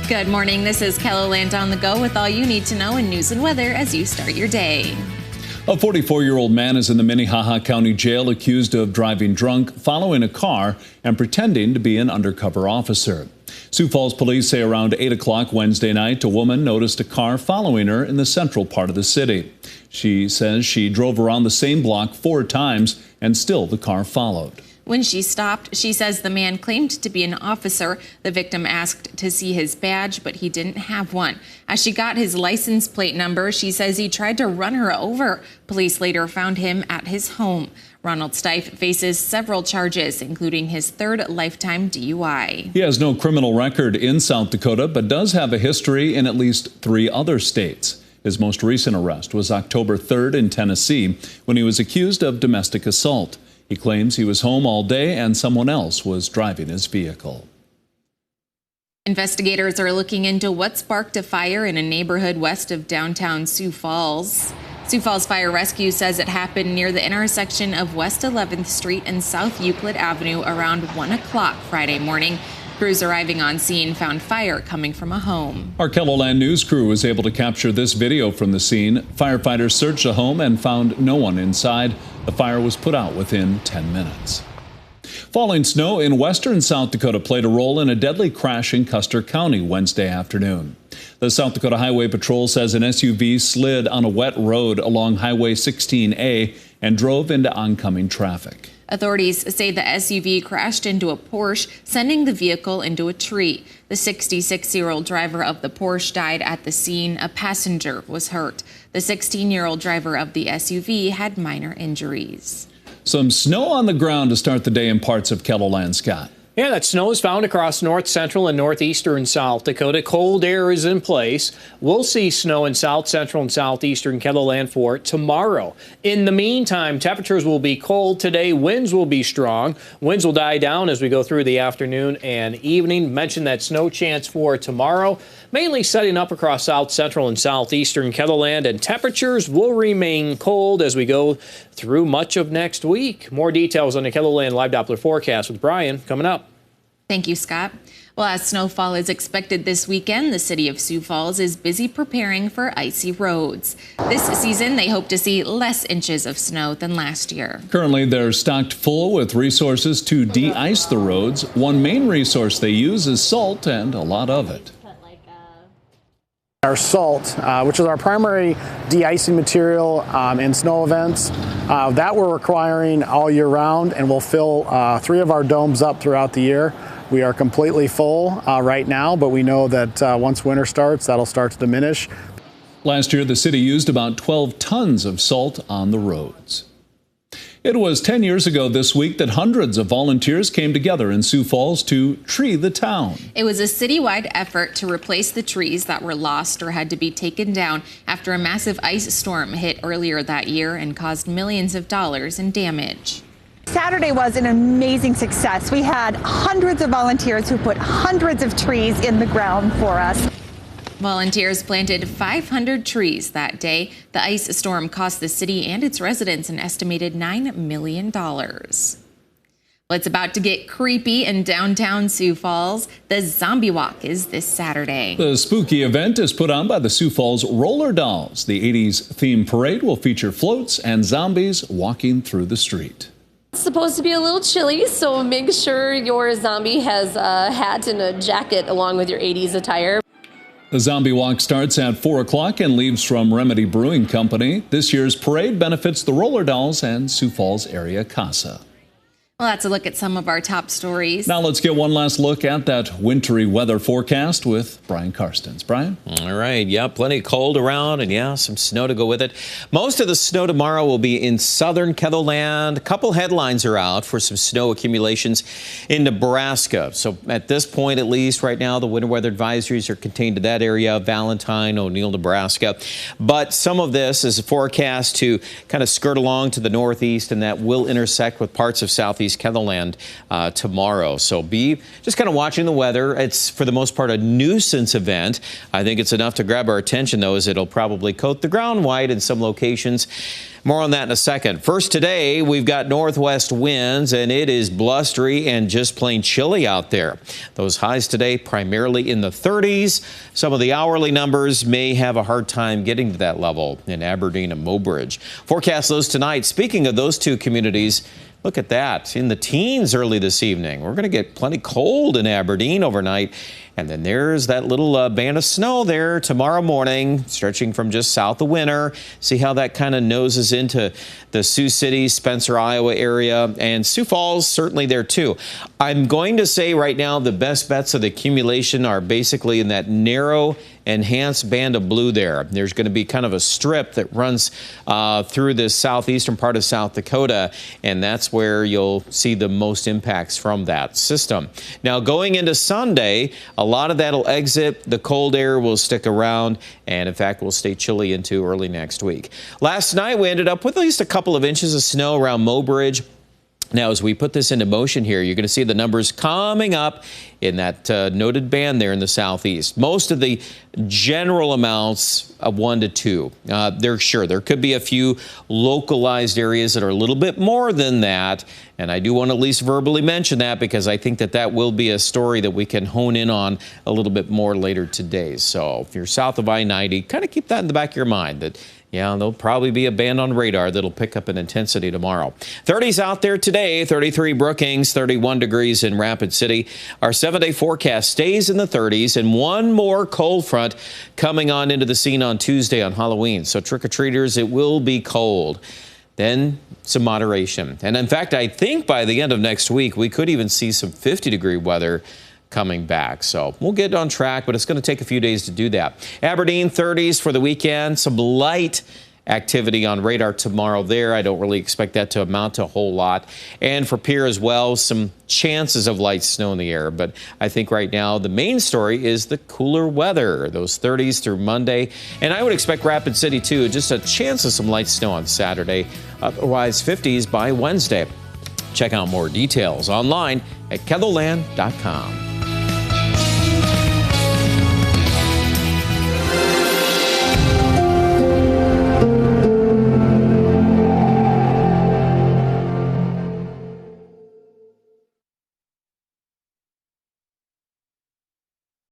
Good morning. This is KELOLAND on the go with all you need to know in news and weather as you start your day. A 44-year-old man is in the Minnehaha County Jail accused of driving drunk, following a car, and pretending to be an undercover officer. Sioux Falls police say around 8 o'clock Wednesday night, a woman noticed a car following her in the central part of the city. She says she drove around the same block 4 times, and still the car followed. When she stopped, she says the man claimed to be an officer. The victim asked to see his badge, but he didn't have one. As she got his license plate number, she says he tried to run her over. Police later found him at his home. Ronald Stife faces several charges, including his 3rd lifetime DUI. He has no criminal record in South Dakota, but does have a history in at least 3 other states. His most recent arrest was October 3rd in Tennessee, when he was accused of domestic assault. He claims he was home all day and someone else was driving his vehicle. Investigators are looking into what sparked a fire in a neighborhood west of downtown Sioux Falls. Sioux Falls Fire Rescue says it happened near the intersection of West 11th Street and South Euclid Avenue around 1 o'clock Friday morning. Crews arriving on scene found fire coming from a home. Our KELOLAND News crew was able to capture this video from the scene. Firefighters searched the home and found no one inside. The fire was put out within 10 minutes. Falling snow in western South Dakota played a role in a deadly crash in Custer County Wednesday afternoon. The South Dakota Highway Patrol says an SUV slid on a wet road along Highway 16A and drove into oncoming traffic. Authorities say the SUV crashed into a Porsche, sending the vehicle into a tree. The 66-year-old driver of the Porsche died at the scene. A passenger was hurt. The 16-year-old driver of the SUV had minor injuries. Some snow on the ground to start the day in parts of KELOLAND, Scott. Yeah, that snow is found across north central and northeastern South Dakota. Cold air is in place. We'll see snow in south central and southeastern KELOLAND for tomorrow. In the meantime, temperatures will be cold today. Winds will be strong. Winds will die down as we go through the afternoon and evening. Mentioned that snow chance for tomorrow, mainly setting up across south central and southeastern KELOLAND, and temperatures will remain cold as we go through much of next week. More details on the KELOLAND Live Doppler forecast with Brian coming up. Thank you, Scott. Well, as snowfall is expected this weekend, the city of Sioux Falls is busy preparing for icy roads. This season, they hope to see less inches of snow than last year. Currently, they're stocked full with resources to de-ice the roads. One main resource they use is salt, and a lot of it. Our salt, which is our primary de-icing material in snow events, that we're requiring all year round, and we'll fill 3 of our domes up throughout the year. We are completely full right now, but we know that once winter starts, that'll start to diminish. Last year, the city used about 12 tons of salt on the roads. It was 10 years ago this week that hundreds of volunteers came together in Sioux Falls to tree the town. It was a citywide effort to replace the trees that were lost or had to be taken down after a massive ice storm hit earlier that year and caused millions of dollars in damage. Saturday was an amazing success. We had hundreds of volunteers who put hundreds of trees in the ground for us. Volunteers planted 500 trees that day. The ice storm cost the city and its residents an estimated $9 million. Well, it's about to get creepy in downtown Sioux Falls. The Zombie Walk is this Saturday. The spooky event is put on by the Sioux Falls Roller Dolls. The 80s theme parade will feature floats and zombies walking through the street. It's supposed to be a little chilly, so make sure your zombie has a hat and a jacket along with your 80s attire. The Zombie Walk starts at 4 o'clock and leaves from Remedy Brewing Company. This year's parade benefits the Roller Dolls and Sioux Falls area CASA. Well, that's a look at some of our top stories. Now let's get one last look at that wintry weather forecast with Brian Karstens. Brian? All right. Yeah, plenty of cold around and, yeah, some snow to go with it. Most of the snow tomorrow will be in southern KELOLAND. A couple headlines are out for some snow accumulations in Nebraska. So at this point, at least right now, the winter weather advisories are contained to that area, Valentine, O'Neill, Nebraska. But some of this is forecast to kind of skirt along to the northeast, and that will intersect with parts of southeast southeast Ketherland tomorrow. So be just kind of watching the weather. It's, for the most part, a nuisance event. I think it's enough to grab our attention, though, as it'll probably coat the ground white in some locations. More on that in a second. First today, we've got northwest winds, and it is blustery and just plain chilly out there. Those highs today primarily in the 30s. Some of the hourly numbers may have a hard time getting to that level in Aberdeen and Mobridge. Forecast those tonight. Speaking of those two communities, look at that, in the teens early this evening. We're going to get plenty cold in Aberdeen overnight. And then there's that little band of snow there tomorrow morning, stretching from just south of Winter. See how that kind of noses into the Sioux City, Spencer, Iowa area. And Sioux Falls, certainly there too. I'm going to say right now the best bets of the accumulation are basically in that narrow, enhanced band of blue there. There's going to be kind of a strip that runs through the southeastern part of South Dakota, and that's where you'll see the most impacts from that system. Now, going into Sunday, a lot of that will exit. The cold air will stick around, and in fact, will stay chilly into early next week. Last night, we ended up with at least a couple of inches of snow around Mobridge. Now, as we put this into motion here, you're going to see the numbers coming up in that noted band there in the southeast. Most of the general amounts of 1 to 2. There could be a few localized areas that are a little bit more than that. And I do want to at least verbally mention that because I think that that will be a story that we can hone in on a little bit more later today. So if you're south of I-90, kind of keep that in the back of your mind that, yeah, there'll probably be a band on radar that'll pick up in intensity tomorrow. 30s out there today, 33 Brookings, 31 degrees in Rapid City. Our 7-day forecast stays in the 30s, and one more cold front coming on into the scene on Tuesday on Halloween. So trick-or-treaters, it will be cold. Then some moderation. And in fact, I think by the end of next week, we could even see some 50-degree weather coming back. So we'll get on track, but it's going to take a few days to do that. Aberdeen 30s for the weekend. Some light activity on radar tomorrow there. I don't really expect that to amount to a whole lot. And for Pierre as well, some chances of light snow in the air. But I think right now the main story is the cooler weather, those 30s through Monday. And I would expect Rapid City too, just a chance of some light snow on Saturday. Otherwise 50s by Wednesday. Check out more details online at ketherland.com.